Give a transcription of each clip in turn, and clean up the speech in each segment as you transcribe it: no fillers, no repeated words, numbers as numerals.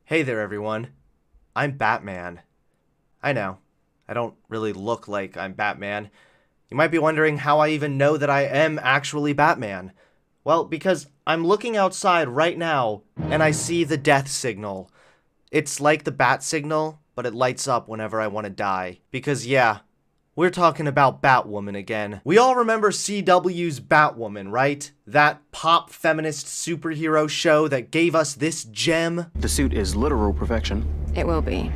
Hey there, everyone. I'm Batman. I know, I don't really look like I'm Batman. You might be wondering how I even know that I am actually Batman. Well, because I'm looking outside right now, and I see the death signal. It's like the bat signal, but it lights up whenever I want to die. Because yeah, we're talking about Batwoman again. We all remember CW's Batwoman, right? That pop feminist superhero show that gave us this gem. The suit is literal perfection. It will be.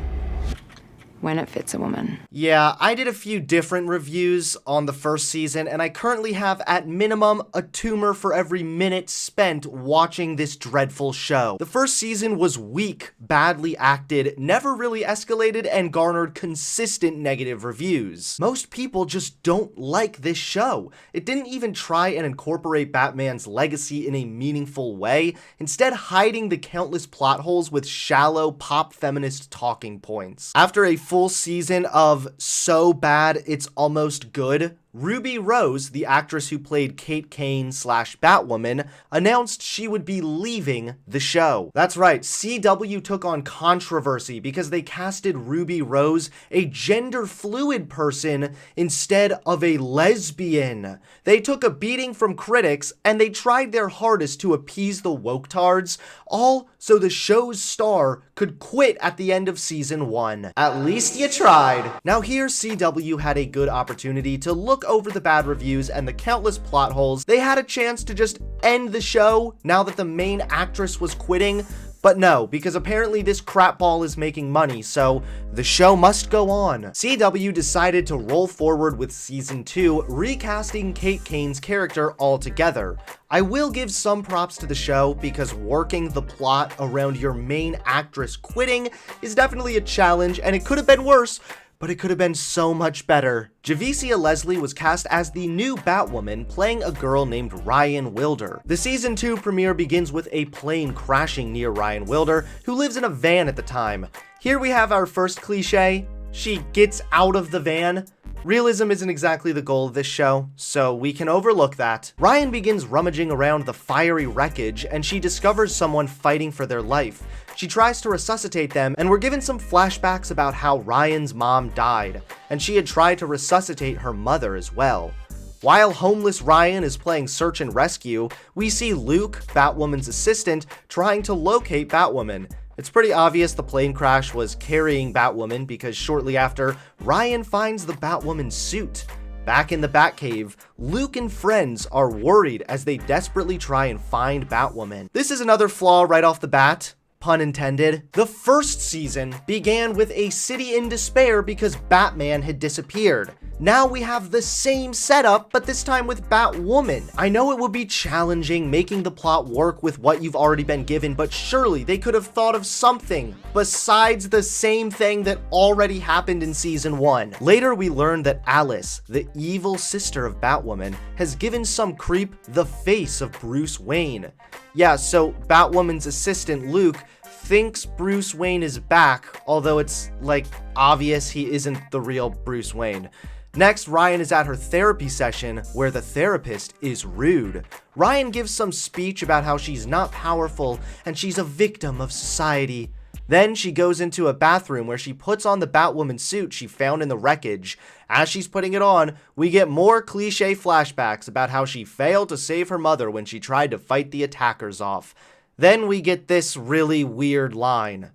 When it fits a woman. Yeah, I did a few different reviews on the first season, and I currently have, at minimum, a tumor for every minute spent watching this dreadful show. The first season was weak, badly acted, never really escalated, and garnered consistent negative reviews. Most people just don't like this show. It didn't even try and incorporate Batman's legacy in a meaningful way, instead hiding the countless plot holes with shallow pop feminist talking points. After a full season of so bad it's almost good, Ruby Rose, the actress who played Kate Kane / Batwoman, announced she would be leaving the show. That's right, CW took on controversy because they casted Ruby Rose, a gender-fluid person, instead of a lesbian. They took a beating from critics, and they tried their hardest to appease the woketards, all so the show's star could quit at the end of season 1. At least you tried. Now here, CW had a good opportunity to look over the bad reviews and the countless plot holes. They had a chance to just end the show now that the main actress was quitting, but no, because apparently this crapball is making money, so the show must go on. CW decided to roll forward with season 2, recasting Kate Kane's character altogether. I will give some props to the show because working the plot around your main actress quitting is definitely a challenge, and it could have been worse, but it could have been so much better. Javicia Leslie was cast as the new Batwoman, playing a girl named Ryan Wilder. The season 2 premiere begins with a plane crashing near Ryan Wilder, who lives in a van at the time. Here we have our first cliche. She gets out of the van. Realism isn't exactly the goal of this show, so we can overlook that. Ryan begins rummaging around the fiery wreckage, and she discovers someone fighting for their life. She tries to resuscitate them, and we're given some flashbacks about how Ryan's mom died, and she had tried to resuscitate her mother as well. While homeless Ryan is playing search and rescue, we see Luke, Batwoman's assistant, trying to locate Batwoman. It's pretty obvious the plane crash was carrying Batwoman because shortly after, Ryan finds the Batwoman suit. Back in the Batcave, Luke and friends are worried as they desperately try and find Batwoman. This is another flaw right off the bat. Pun intended. The first season began with a city in despair because Batman had disappeared. Now we have the same setup, but this time with Batwoman. I know it would be challenging making the plot work with what you've already been given, but surely they could have thought of something besides the same thing that already happened in season 1. Later we learn that Alice, the evil sister of Batwoman, has given some creep the face of Bruce Wayne. Yeah, so Batwoman's assistant Luke thinks Bruce Wayne is back, although it's like obvious he isn't the real Bruce Wayne. Next, Ryan is at her therapy session where the therapist is rude. Ryan gives some speech about how she's not powerful and she's a victim of society. Then she goes into a bathroom where she puts on the Batwoman suit she found in the wreckage. As she's putting it on, we get more cliche flashbacks about how she failed to save her mother when she tried to fight the attackers off. Then we get this really weird line.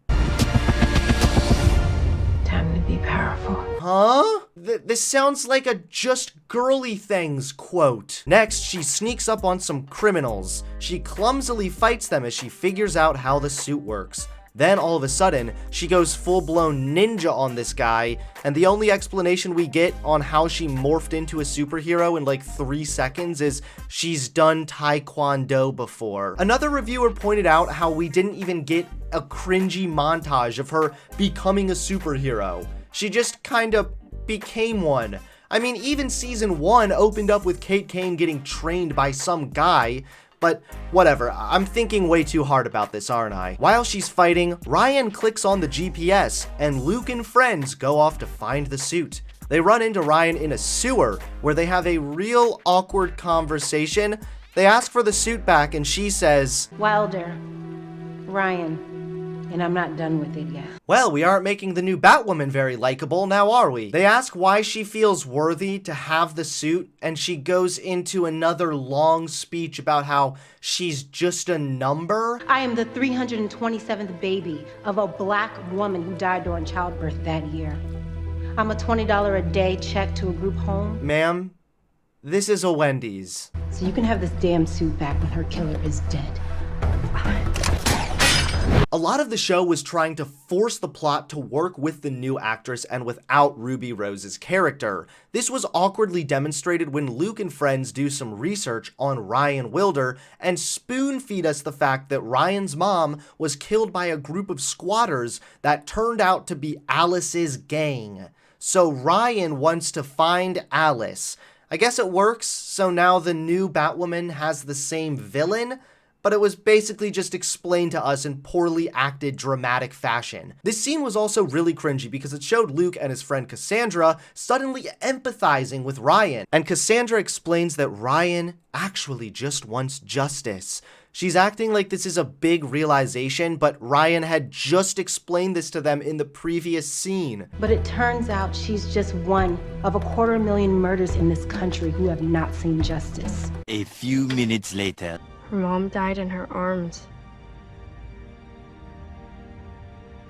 Time to be powerful. Huh? This sounds like a Just Girly Things quote. Next, she sneaks up on some criminals. She clumsily fights them as she figures out how the suit works. Then all of a sudden, she goes full-blown ninja on this guy, and the only explanation we get on how she morphed into a superhero in like 3 seconds is she's done Taekwondo before. Another reviewer pointed out how we didn't even get a cringy montage of her becoming a superhero. She just kinda became one. I mean, even season 1 opened up with Kate Kane getting trained by some guy, but whatever, I'm thinking way too hard about this, aren't I? While she's fighting, Ryan clicks on the GPS, and Luke and friends go off to find the suit. They run into Ryan in a sewer, where they have a real awkward conversation. They ask for the suit back, and she says, Wilder, Ryan, and I'm not done with it yet. Well, we aren't making the new Batwoman very likable, now are we? They ask why she feels worthy to have the suit, and she goes into another long speech about how she's just a number. I am the 327th baby of a black woman who died during childbirth that year. I'm a $20 a day check to a group home. Ma'am, this is a Wendy's. So you can have this damn suit back when her killer is dead. A lot of the show was trying to force the plot to work with the new actress and without Ruby Rose's character. This was awkwardly demonstrated when Luke and friends do some research on Ryan Wilder and spoon feed us the fact that Ryan's mom was killed by a group of squatters that turned out to be Alice's gang. So Ryan wants to find Alice. I guess it works, so now the new Batwoman has the same villain, but it was basically just explained to us in poorly acted dramatic fashion. This scene was also really cringy because it showed Luke and his friend Cassandra suddenly empathizing with Ryan, and Cassandra explains that Ryan actually just wants justice. She's acting like this is a big realization, but Ryan had just explained this to them in the previous scene. But it turns out she's just one of 250,000 murders in this country who have not seen justice. A few minutes later. Her mom died in her arms.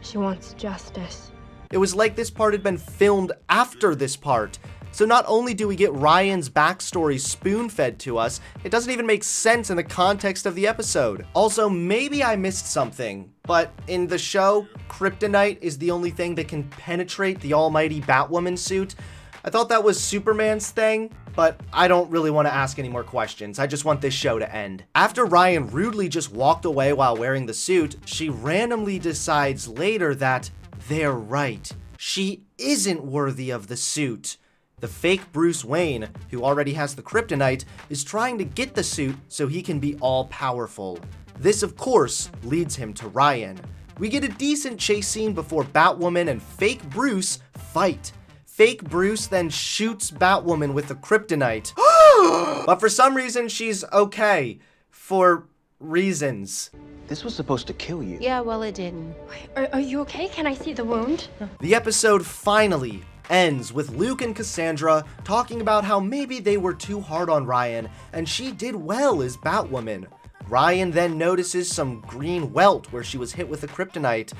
She wants justice. It was like this part had been filmed after this part. So not only do we get Ryan's backstory spoon-fed to us, it doesn't even make sense in the context of the episode. Also, maybe I missed something, but in the show, kryptonite is the only thing that can penetrate the almighty Batwoman suit. I thought that was Superman's thing, but I don't really want to ask any more questions. I just want this show to end. After Ryan rudely just walked away while wearing the suit, she randomly decides later that they're right. She isn't worthy of the suit. The fake Bruce Wayne, who already has the kryptonite, is trying to get the suit so he can be all-powerful. This, of course, leads him to Ryan. We get a decent chase scene before Batwoman and fake Bruce fight. Fake Bruce then shoots Batwoman with the kryptonite. But for some reason, she's okay. For reasons. This was supposed to kill you. Yeah, well, it didn't. Are you okay? Can I see the wound? The episode finally ends with Luke and Cassandra talking about how maybe they were too hard on Ryan and she did well as Batwoman. Ryan then notices some green welt where she was hit with a kryptonite.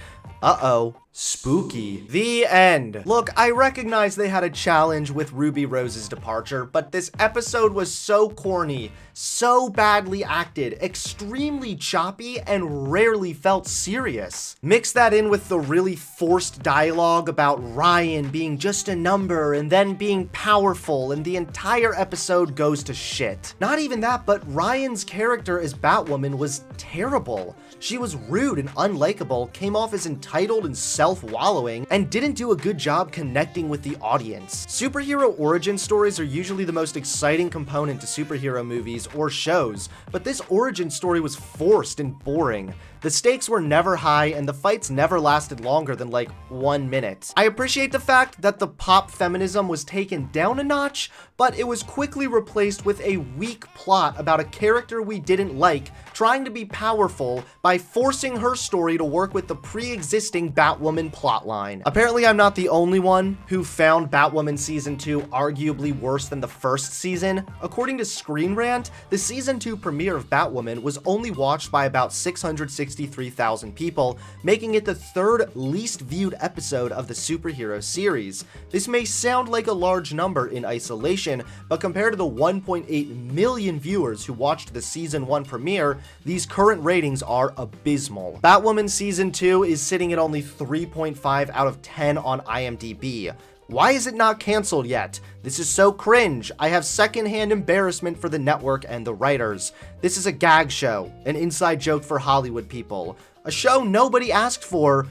Uh-oh, spooky. The end. Look, I recognize they had a challenge with Ruby Rose's departure, but this episode was so corny, so badly acted, extremely choppy, and rarely felt serious. Mix that in with the really forced dialogue about Ryan being just a number and then being powerful, and the entire episode goes to shit. Not even that, but Ryan's character as Batwoman was terrible. She was rude and unlikable, came off as entitled and self-wallowing, and didn't do a good job connecting with the audience. Superhero origin stories are usually the most exciting component to superhero movies or shows, but this origin story was forced and boring. The stakes were never high, and the fights never lasted longer than like 1 minute. I appreciate the fact that the pop feminism was taken down a notch, but it was quickly replaced with a weak plot about a character we didn't like trying to be powerful by forcing her story to work with the pre-existing Batwoman plotline. Apparently, I'm not the only one who found Batwoman Season 2 arguably worse than the first season. According to Screen Rant, the Season 2 premiere of Batwoman was only watched by about 663,000 people, making it the third least viewed episode of the superhero series. This may sound like a large number in isolation, but compared to the 1.8 million viewers who watched the Season 1 premiere, these current ratings are abysmal. Batwoman Season 2 is sitting at only 3.5 out of 10 on IMDb. Why is it not canceled yet? This is so cringe. I have secondhand embarrassment for the network and the writers. This is a gag show, an inside joke for Hollywood people, a show nobody asked for.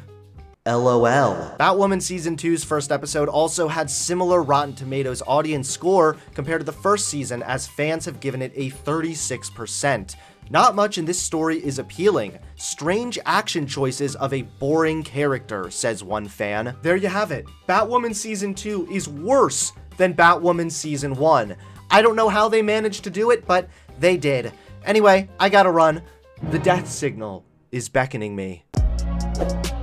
LOL. Batwoman Season 2's first episode also had similar Rotten Tomatoes audience score compared to the first season, as fans have given it a 36%. Not much in this story is appealing. Strange action choices of a boring character, says one fan. There you have it. Batwoman Season 2 is worse than Batwoman Season 1. I don't know how they managed to do it, but they did. Anyway, I gotta run. The death signal is beckoning me. it.